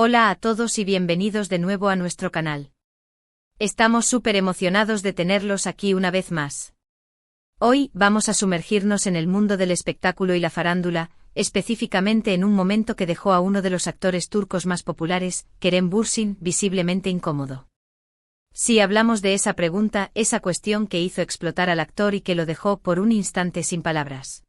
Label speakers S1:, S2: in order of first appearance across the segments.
S1: Hola a todos y bienvenidos de nuevo a nuestro canal. Estamos súper emocionados de tenerlos aquí una vez más. Hoy vamos a sumergirnos en el mundo del espectáculo y la farándula, específicamente en un momento que dejó a uno de los actores turcos más populares, Kerem Bürsin, visiblemente incómodo. Si hablamos de esa pregunta, esa cuestión que hizo explotar al actor y que lo dejó por un instante sin palabras.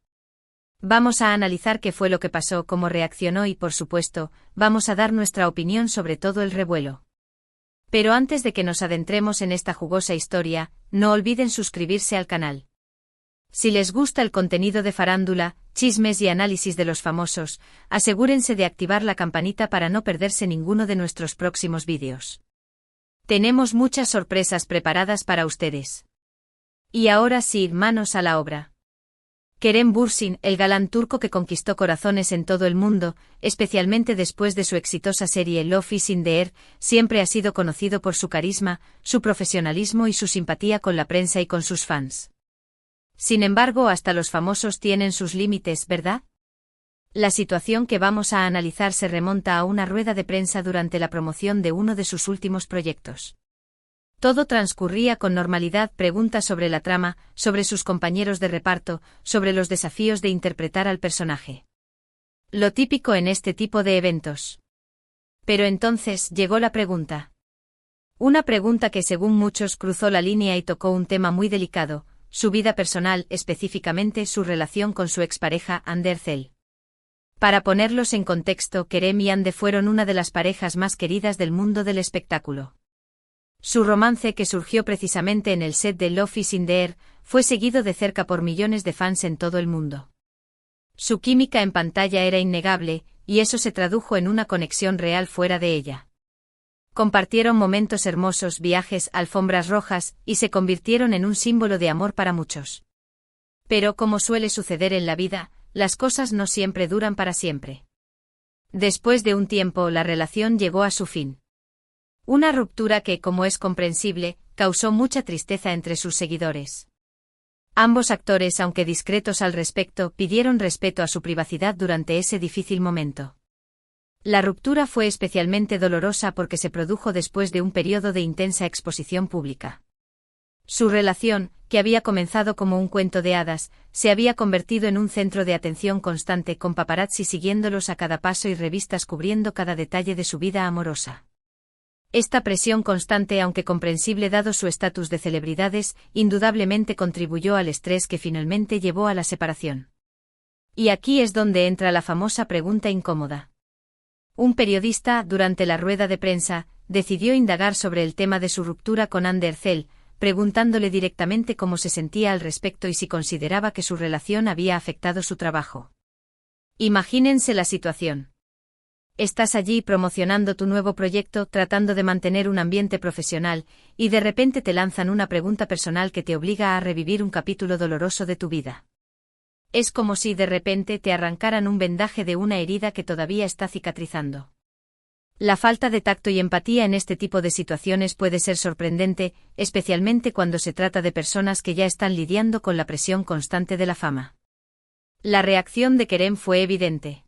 S1: Vamos a analizar qué fue lo que pasó, cómo reaccionó y, por supuesto, vamos a dar nuestra opinión sobre todo el revuelo. Pero antes de que nos adentremos en esta jugosa historia, no olviden suscribirse al canal. Si les gusta el contenido de farándula, chismes y análisis de los famosos, asegúrense de activar la campanita para no perderse ninguno de nuestros próximos vídeos. Tenemos muchas sorpresas preparadas para ustedes. Y ahora sí, manos a la obra. Kerem Bürsin, el galán turco que conquistó corazones en todo el mundo, especialmente después de su exitosa serie Love is in the Air, siempre ha sido conocido por su carisma, su profesionalismo y su simpatía con la prensa y con sus fans. Sin embargo, hasta los famosos tienen sus límites, ¿verdad? La situación que vamos a analizar se remonta a una rueda de prensa durante la promoción de uno de sus últimos proyectos. Todo transcurría con normalidad, preguntas sobre la trama, sobre sus compañeros de reparto, sobre los desafíos de interpretar al personaje. Lo típico en este tipo de eventos. Pero entonces llegó la pregunta. Una pregunta que según muchos cruzó la línea y tocó un tema muy delicado, su vida personal, específicamente su relación con su expareja Hande Erçel. Para ponerlos en contexto, Kerem y Hande fueron una de las parejas más queridas del mundo del espectáculo. Su romance, que surgió precisamente en el set de Love is in the Air, fue seguido de cerca por millones de fans en todo el mundo. Su química en pantalla era innegable, y eso se tradujo en una conexión real fuera de ella. Compartieron momentos hermosos, viajes, alfombras rojas, y se convirtieron en un símbolo de amor para muchos. Pero como suele suceder en la vida, las cosas no siempre duran para siempre. Después de un tiempo, la relación llegó a su fin. Una ruptura que, como es comprensible, causó mucha tristeza entre sus seguidores. Ambos actores, aunque discretos al respecto, pidieron respeto a su privacidad durante ese difícil momento. La ruptura fue especialmente dolorosa porque se produjo después de un periodo de intensa exposición pública. Su relación, que había comenzado como un cuento de hadas, se había convertido en un centro de atención constante con paparazzi siguiéndolos a cada paso y revistas cubriendo cada detalle de su vida amorosa. Esta presión constante, aunque comprensible dado su estatus de celebridades, indudablemente contribuyó al estrés que finalmente llevó a la separación. Y aquí es donde entra la famosa pregunta incómoda. Un periodista, durante la rueda de prensa, decidió indagar sobre el tema de su ruptura con Hande Erçel, preguntándole directamente cómo se sentía al respecto y si consideraba que su relación había afectado su trabajo. Imagínense la situación. Estás allí promocionando tu nuevo proyecto, tratando de mantener un ambiente profesional, y de repente te lanzan una pregunta personal que te obliga a revivir un capítulo doloroso de tu vida. Es como si de repente te arrancaran un vendaje de una herida que todavía está cicatrizando. La falta de tacto y empatía en este tipo de situaciones puede ser sorprendente, especialmente cuando se trata de personas que ya están lidiando con la presión constante de la fama. La reacción de Kerem fue evidente.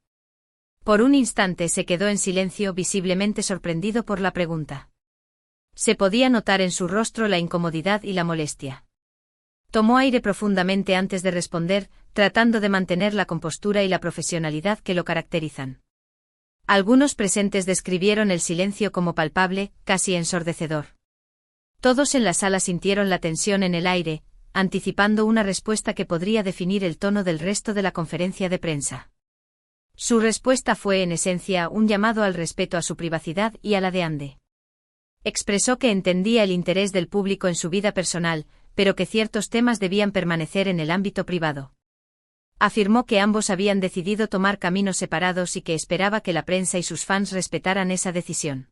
S1: Por un instante se quedó en silencio, visiblemente sorprendido por la pregunta. Se podía notar en su rostro la incomodidad y la molestia. Tomó aire profundamente antes de responder, tratando de mantener la compostura y la profesionalidad que lo caracterizan. Algunos presentes describieron el silencio como palpable, casi ensordecedor. Todos en la sala sintieron la tensión en el aire, anticipando una respuesta que podría definir el tono del resto de la conferencia de prensa. Su respuesta fue en esencia un llamado al respeto a su privacidad y a la de Hande. Expresó que entendía el interés del público en su vida personal, pero que ciertos temas debían permanecer en el ámbito privado. Afirmó que ambos habían decidido tomar caminos separados y que esperaba que la prensa y sus fans respetaran esa decisión.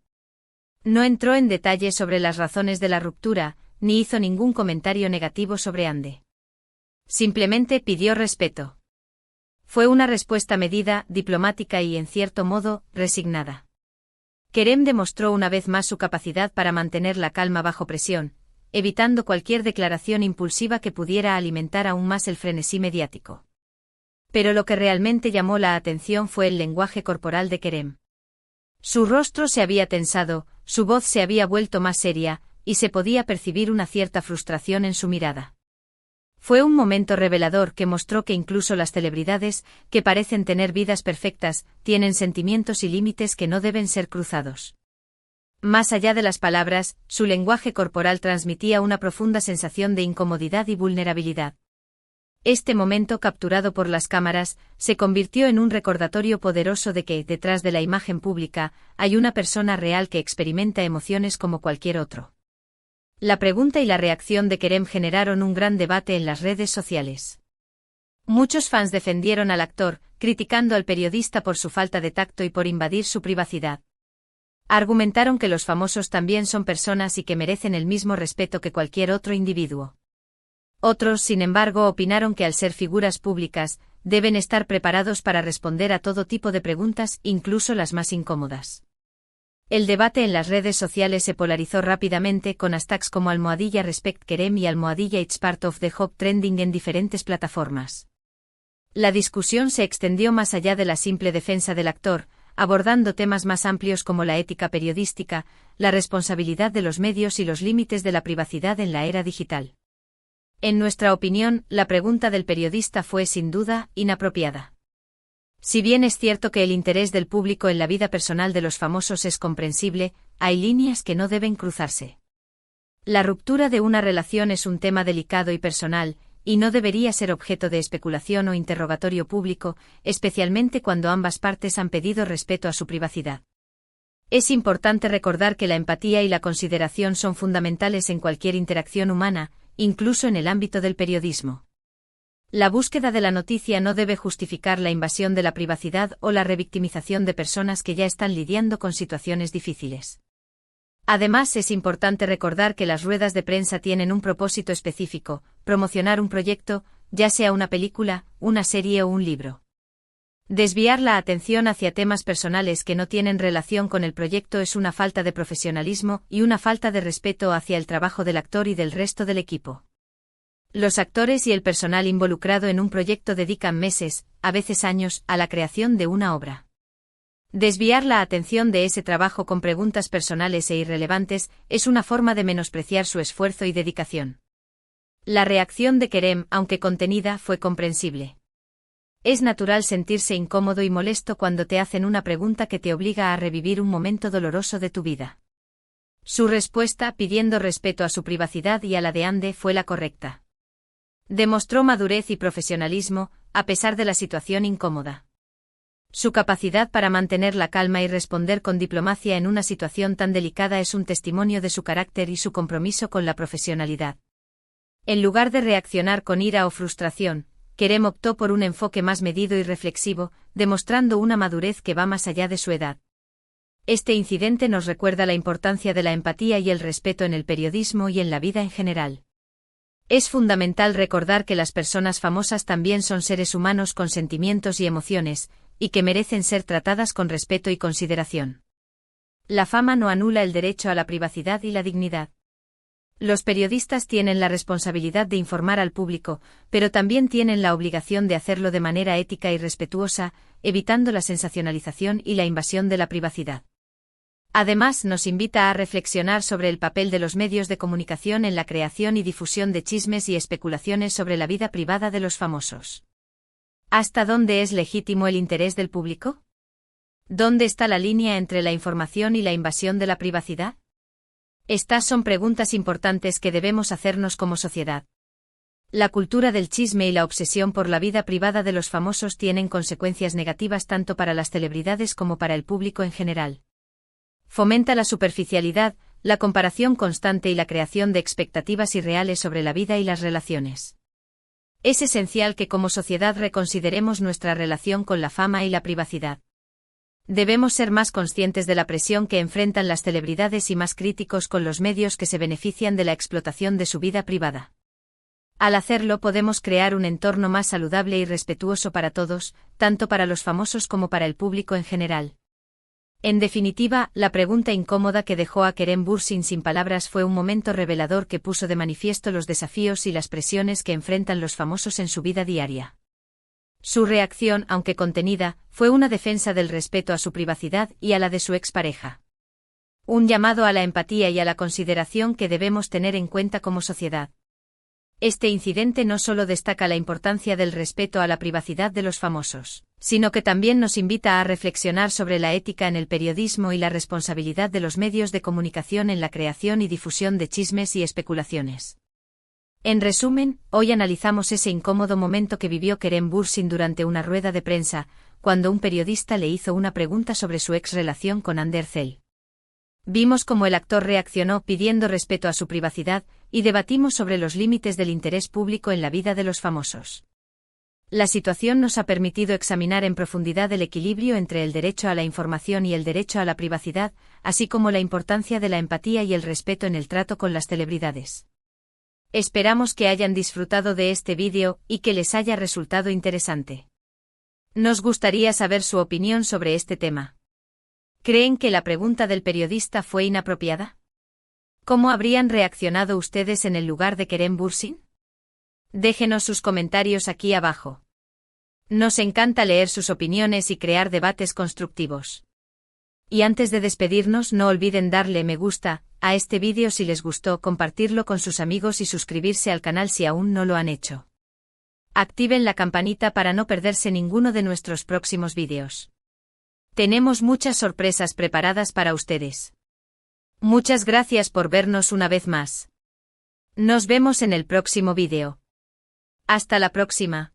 S1: No entró en detalle sobre las razones de la ruptura, ni hizo ningún comentario negativo sobre Hande. Simplemente pidió respeto. Fue una respuesta medida, diplomática y, en cierto modo, resignada. Kerem demostró una vez más su capacidad para mantener la calma bajo presión, evitando cualquier declaración impulsiva que pudiera alimentar aún más el frenesí mediático. Pero lo que realmente llamó la atención fue el lenguaje corporal de Kerem. Su rostro se había tensado, su voz se había vuelto más seria, y se podía percibir una cierta frustración en su mirada. Fue un momento revelador que mostró que incluso las celebridades, que parecen tener vidas perfectas, tienen sentimientos y límites que no deben ser cruzados. Más allá de las palabras, su lenguaje corporal transmitía una profunda sensación de incomodidad y vulnerabilidad. Este momento capturado por las cámaras, se convirtió en un recordatorio poderoso de que, detrás de la imagen pública, hay una persona real que experimenta emociones como cualquier otro. La pregunta y la reacción de Kerem generaron un gran debate en las redes sociales. Muchos fans defendieron al actor, criticando al periodista por su falta de tacto y por invadir su privacidad. Argumentaron que los famosos también son personas y que merecen el mismo respeto que cualquier otro individuo. Otros, sin embargo, opinaron que al ser figuras públicas, deben estar preparados para responder a todo tipo de preguntas, incluso las más incómodas. El debate en las redes sociales se polarizó rápidamente con hashtags como #RespectKerem y #It's part of the job trending en diferentes plataformas. La discusión se extendió más allá de la simple defensa del actor, abordando temas más amplios como la ética periodística, la responsabilidad de los medios y los límites de la privacidad en la era digital. En nuestra opinión, la pregunta del periodista fue sin duda inapropiada. Si bien es cierto que el interés del público en la vida personal de los famosos es comprensible, hay líneas que no deben cruzarse. La ruptura de una relación es un tema delicado y personal, y no debería ser objeto de especulación o interrogatorio público, especialmente cuando ambas partes han pedido respeto a su privacidad. Es importante recordar que la empatía y la consideración son fundamentales en cualquier interacción humana, incluso en el ámbito del periodismo. La búsqueda de la noticia no debe justificar la invasión de la privacidad o la revictimización de personas que ya están lidiando con situaciones difíciles. Además, es importante recordar que las ruedas de prensa tienen un propósito específico: promocionar un proyecto, ya sea una película, una serie o un libro. Desviar la atención hacia temas personales que no tienen relación con el proyecto es una falta de profesionalismo y una falta de respeto hacia el trabajo del actor y del resto del equipo. Los actores y el personal involucrado en un proyecto dedican meses, a veces años, a la creación de una obra. Desviar la atención de ese trabajo con preguntas personales e irrelevantes es una forma de menospreciar su esfuerzo y dedicación. La reacción de Kerem, aunque contenida, fue comprensible. Es natural sentirse incómodo y molesto cuando te hacen una pregunta que te obliga a revivir un momento doloroso de tu vida. Su respuesta, pidiendo respeto a su privacidad y a la de Ande, fue la correcta. Demostró madurez y profesionalismo, a pesar de la situación incómoda. Su capacidad para mantener la calma y responder con diplomacia en una situación tan delicada es un testimonio de su carácter y su compromiso con la profesionalidad. En lugar de reaccionar con ira o frustración, Kerem optó por un enfoque más medido y reflexivo, demostrando una madurez que va más allá de su edad. Este incidente nos recuerda la importancia de la empatía y el respeto en el periodismo y en la vida en general. Es fundamental recordar que las personas famosas también son seres humanos con sentimientos y emociones, y que merecen ser tratadas con respeto y consideración. La fama no anula el derecho a la privacidad y la dignidad. Los periodistas tienen la responsabilidad de informar al público, pero también tienen la obligación de hacerlo de manera ética y respetuosa, evitando la sensacionalización y la invasión de la privacidad. Además, nos invita a reflexionar sobre el papel de los medios de comunicación en la creación y difusión de chismes y especulaciones sobre la vida privada de los famosos. ¿Hasta dónde es legítimo el interés del público? ¿Dónde está la línea entre la información y la invasión de la privacidad? Estas son preguntas importantes que debemos hacernos como sociedad. La cultura del chisme y la obsesión por la vida privada de los famosos tienen consecuencias negativas tanto para las celebridades como para el público en general. Fomenta la superficialidad, la comparación constante y la creación de expectativas irreales sobre la vida y las relaciones. Es esencial que como sociedad reconsideremos nuestra relación con la fama y la privacidad. Debemos ser más conscientes de la presión que enfrentan las celebridades y más críticos con los medios que se benefician de la explotación de su vida privada. Al hacerlo podemos crear un entorno más saludable y respetuoso para todos, tanto para los famosos como para el público en general. En definitiva, la pregunta incómoda que dejó a Kerem Bürsin sin palabras fue un momento revelador que puso de manifiesto los desafíos y las presiones que enfrentan los famosos en su vida diaria. Su reacción, aunque contenida, fue una defensa del respeto a su privacidad y a la de su expareja. Un llamado a la empatía y a la consideración que debemos tener en cuenta como sociedad. Este incidente no solo destaca la importancia del respeto a la privacidad de los famosos, sino que también nos invita a reflexionar sobre la ética en el periodismo y la responsabilidad de los medios de comunicación en la creación y difusión de chismes y especulaciones. En resumen, hoy analizamos ese incómodo momento que vivió Kerem Bürsin durante una rueda de prensa, cuando un periodista le hizo una pregunta sobre su ex relación con Hande Erçel. Vimos cómo el actor reaccionó pidiendo respeto a su privacidad, y debatimos sobre los límites del interés público en la vida de los famosos. La situación nos ha permitido examinar en profundidad el equilibrio entre el derecho a la información y el derecho a la privacidad, así como la importancia de la empatía y el respeto en el trato con las celebridades. Esperamos que hayan disfrutado de este vídeo y que les haya resultado interesante. Nos gustaría saber su opinión sobre este tema. ¿Creen que la pregunta del periodista fue inapropiada? ¿Cómo habrían reaccionado ustedes en el lugar de Kerem Bürsin? Déjenos sus comentarios aquí abajo. Nos encanta leer sus opiniones y crear debates constructivos. Y antes de despedirnos, no olviden darle me gusta a este vídeo si les gustó, compartirlo con sus amigos y suscribirse al canal si aún no lo han hecho. Activen la campanita para no perderse ninguno de nuestros próximos vídeos. Tenemos muchas sorpresas preparadas para ustedes. Muchas gracias por vernos una vez más. Nos vemos en el próximo vídeo. Hasta la próxima.